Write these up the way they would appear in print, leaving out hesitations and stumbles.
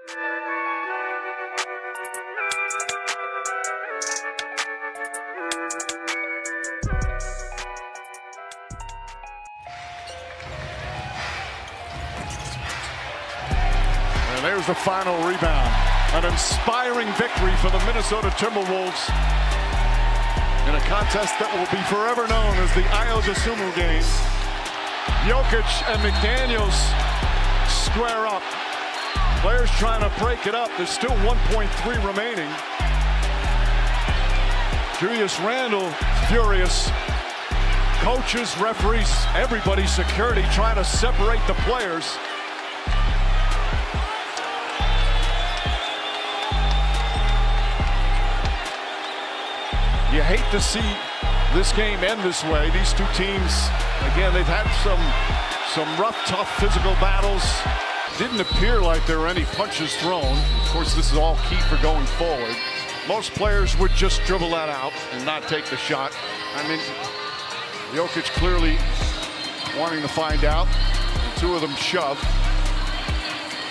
And there's the final rebound. An inspiring victory for the Minnesota Timberwolves in a contest that will be forever known as the Ayo Dosunmu game. Jokic and McDaniels square up. Players trying to break it up. There's still 1.3 remaining. Julius Randle furious. Coaches, referees, everybody, security trying to separate the players. You hate to see this game end this way. These two teams, again, they've had some rough, tough physical battles. Didn't appear like there were any punches thrown. Of course, this is all key for going forward. Most players would just dribble that out and not take the shot. I mean, Jokic clearly wanting to find out. The two of them shove.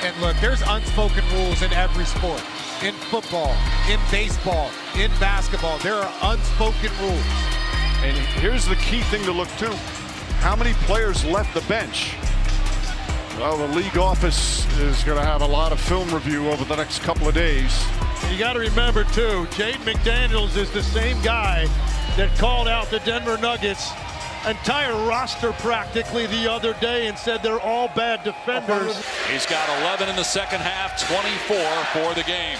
And look, there's unspoken rules in every sport. In football, in baseball, in basketball, there are unspoken rules. And here's the key thing to look to. How many players left the bench? Well, the league office is going to have a lot of film review over the next couple of days. You got to remember, too, Jaden McDaniels is the same guy that called out the Denver Nuggets entire roster practically the other day and said they're all bad defenders. He's got 11 in the second half, 24 for the game.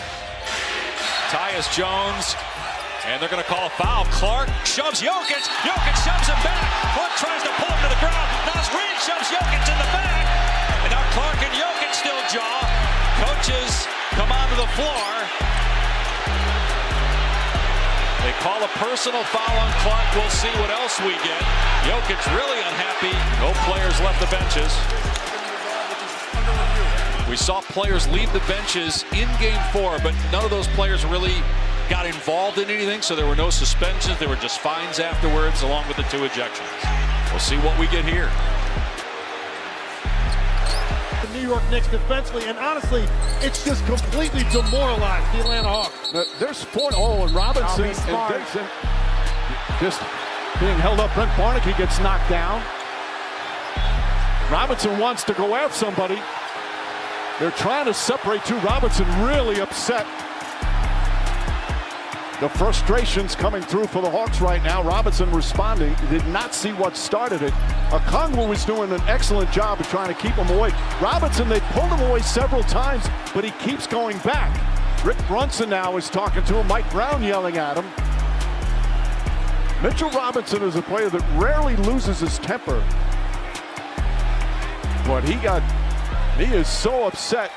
Tyus Jones, and they're going to call a foul. Clark shoves Jokic. Jokic shoves him back. Clark tries to pull him to the ground. Now Rhei shoves Jokic in the back. And now Clark and Jokic still jaw. Coaches come onto the floor. They call a personal foul on Clark. We'll see what else we get. Jokic really unhappy. No players left the benches. We saw players leave the benches in Game 4, but none of those players really got involved in anything, so there were no suspensions. There were just fines afterwards, along with the 2 ejections. We'll see what we get here. The New York Knicks defensively, and honestly, it's just completely demoralized the Atlanta Hawks. There's and Robinson and Dixon just being held up. Brent Barnaky gets knocked down. Robinson wants to go after somebody. They're trying to separate two. Robinson really upset. The frustration's coming through for the Hawks right now. Robinson responding. Did not see what started it. Okongwu was doing an excellent job of trying to keep him away. Robinson, they pulled him away several times, but he keeps going back. Rick Brunson now is talking to him. Mike Brown yelling at him. Mitchell Robinson is a player that rarely loses his temper. But he is so upset.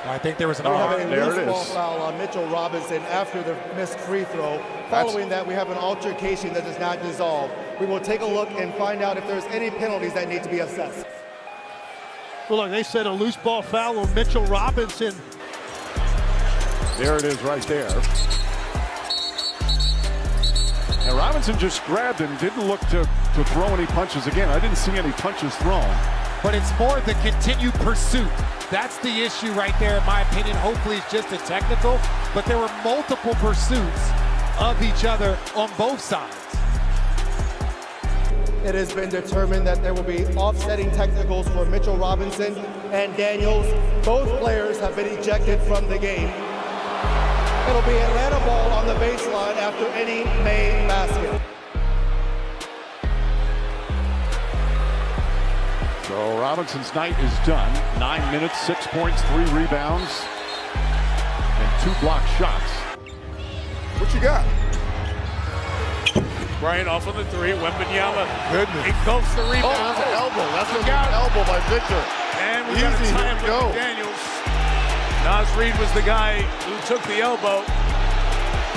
I think there was an loose ball foul on Mitchell Robinson after the missed free throw. Following that, we have an altercation that does not dissolve. We will take a look and find out if there's any penalties that need to be assessed. Well, look, they said a loose ball foul on Mitchell Robinson. There it is right there. And Robinson just grabbed him, didn't look to throw any punches again. I didn't see any punches thrown. But it's more the continued pursuit. That's the issue right there, in my opinion. Hopefully it's just a technical, but there were multiple pursuits of each other on both sides. It has been determined that there will be offsetting technicals for Mitchell Robinson and Daniels. Both players have been ejected from the game. It'll be Atlanta ball on the baseline after any made basket. So Robinson's night is done. 9 minutes, 6 points, 3 rebounds, and 2 blocked shots. What you got? Bryant off on the 3. Wembanyama. Goodness. He goes the rebound. Oh, that's an elbow. That's an elbow by Victor. And we got a time with Daniels. Naz Reid was the guy who took the elbow.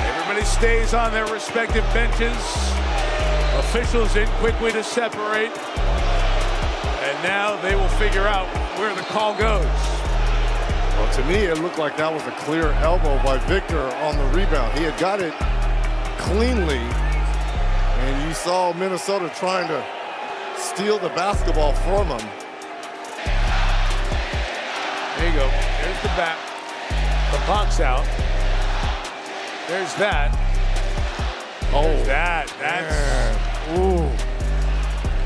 Everybody stays on their respective benches. Officials in quickly to separate. And now they will figure out where the call goes. Well, to me, it looked like that was a clear elbow by Victor on the rebound. He had got it cleanly, and you saw Minnesota trying to steal the basketball from him. you go. There's the back. The box out. There's that. There's that.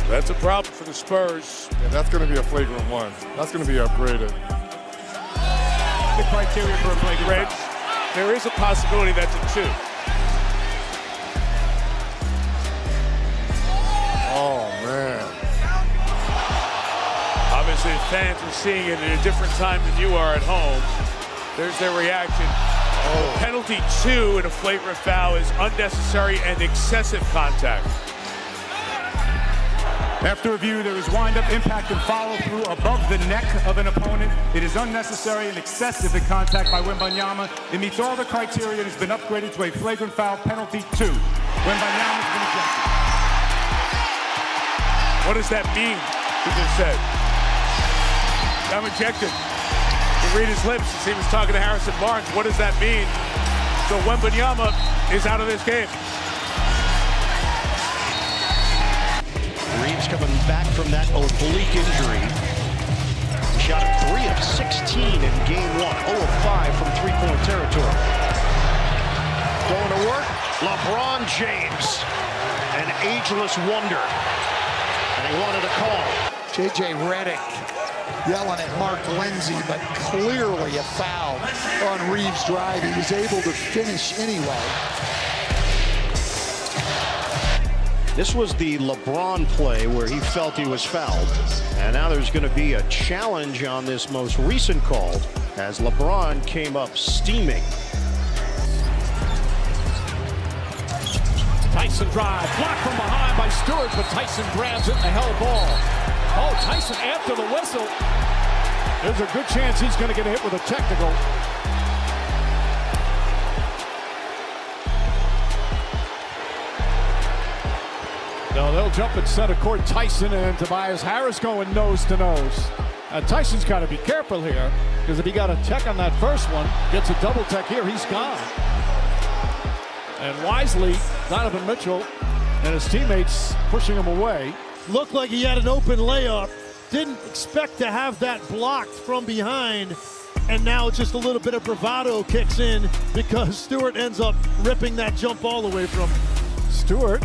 That's a problem for the Spurs. Yeah, that's going to be a flagrant one. That's going to be upgraded. The criteria for a flagrant foul. There is a possibility that's a 2. Oh, man. Obviously, the fans are seeing it at a different time than you are at home. There's their reaction. Penalty 2 in a flagrant foul is unnecessary and excessive contact. After review, there is wind-up, impact, and follow-through above the neck of an opponent. It is unnecessary and excessive in contact by Wembanyama. It meets all the criteria and has been upgraded to a flagrant foul penalty 2. Wembanyama has been ejected. What does that mean? He just said, I'm ejected. You read his lips as he was talking to Harrison Barnes. What does that mean? So Wembanyama is out of this game. Reeves coming back from that oblique injury. He shot 3 of 16 in game 1, 0 of 5 from three-point territory. Going to work, LeBron James, an ageless wonder. And he wanted a call. J.J. Redick yelling at Mark Lindsay, but clearly a foul on Reeves' drive. He was able to finish anyway. This was the LeBron play where he felt he was fouled. And now there's going to be a challenge on this most recent call as LeBron came up steaming. Tyson drive, blocked from behind by Stewart, but Tyson grabs it and the held ball. Oh, Tyson after the whistle. There's a good chance he's going to get hit with a technical. No, they'll jump at center court. Tyson and Tobias Harris going nose to nose. Tyson's got to be careful here because if he got a tech on that first one, gets a double tech here, he's gone. And wisely, Donovan Mitchell and his teammates pushing him away. Looked like he had an open layup. Didn't expect to have that blocked from behind. And now it's just a little bit of bravado kicks in because Stewart ends up ripping that jump ball away from him. Stewart.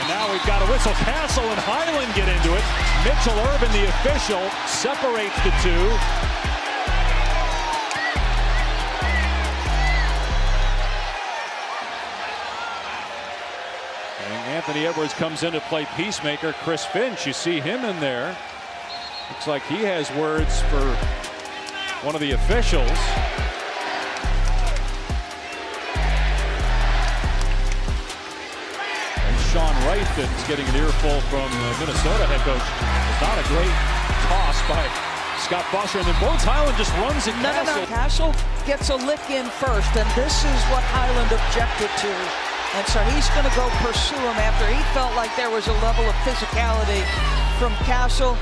Now we've got a whistle. Castle and Highland get into it. Mitchell Irvin, the official, separates the two. And Anthony Edwards comes in to play peacemaker. Chris Finch, you see him in there. Looks like he has words for one of the officials. Sean Wright that's getting an earful from Minnesota head coach. It's not a great toss by Scott Foster, and then Bones Highland just runs at Castle. No. Castle gets a lick in first, and this is what Highland objected to. And so he's going to go pursue him after he felt like there was a level of physicality from Castle.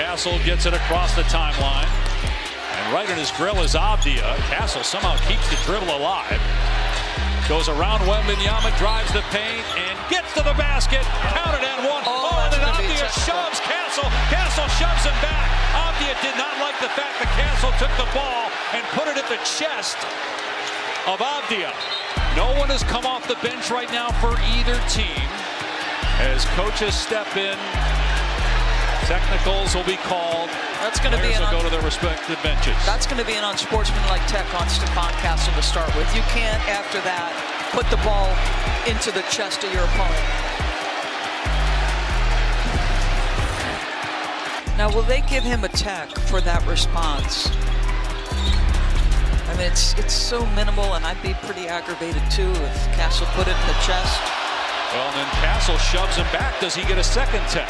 Castle gets it across the timeline. And right in his grill is Avidija. Castle somehow keeps the dribble alive. Goes around Wembanyama, drives the paint, and gets to the basket. Counted and one. And then Avidija shoves Castle. Castle shoves him back. Avidija did not like the fact that Castle took the ball and put it at the chest of Avidija. No one has come off the bench right now for either team. As coaches step in, technicals will be called. That's going to be go to their respective benches. That's going to be an unsportsmanlike tech on Stephon Castle to start with. You can't, after that, put the ball into the chest of your opponent. Now, will they give him a tech for that response? I mean, it's so minimal, and I'd be pretty aggravated too if Castle put it in the chest. Well, then Castle shoves him back. Does he get a second tech?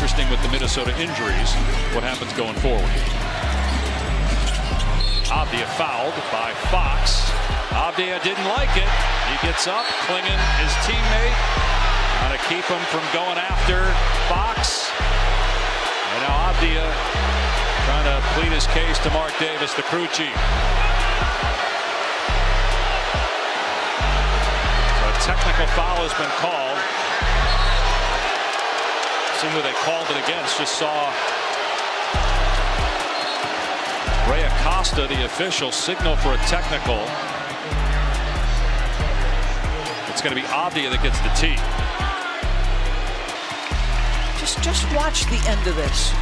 Interesting with the Minnesota injuries, what happens going forward. Avidija fouled by Fox. Avidija didn't like it. He gets up, Klingon, his teammate, trying to keep him from going after Fox. And now Avidija trying to plead his case to Mark Davis, the crew chief. So a technical foul has been called. See who they called it against. Just saw Rhei, the official, signal for a technical. It's going to be Avidija that gets the tee. Just watch the end of this.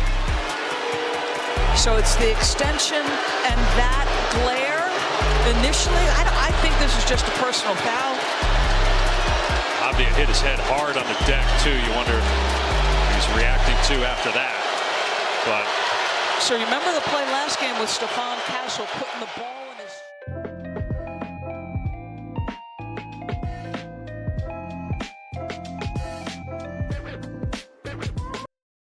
So it's the extension and that glare. Initially, I think this is just a personal foul. Avidija hit his head hard on the deck too. You wonder if he's reacting to after that. But so remember the play last game with Stefan Castle putting the ball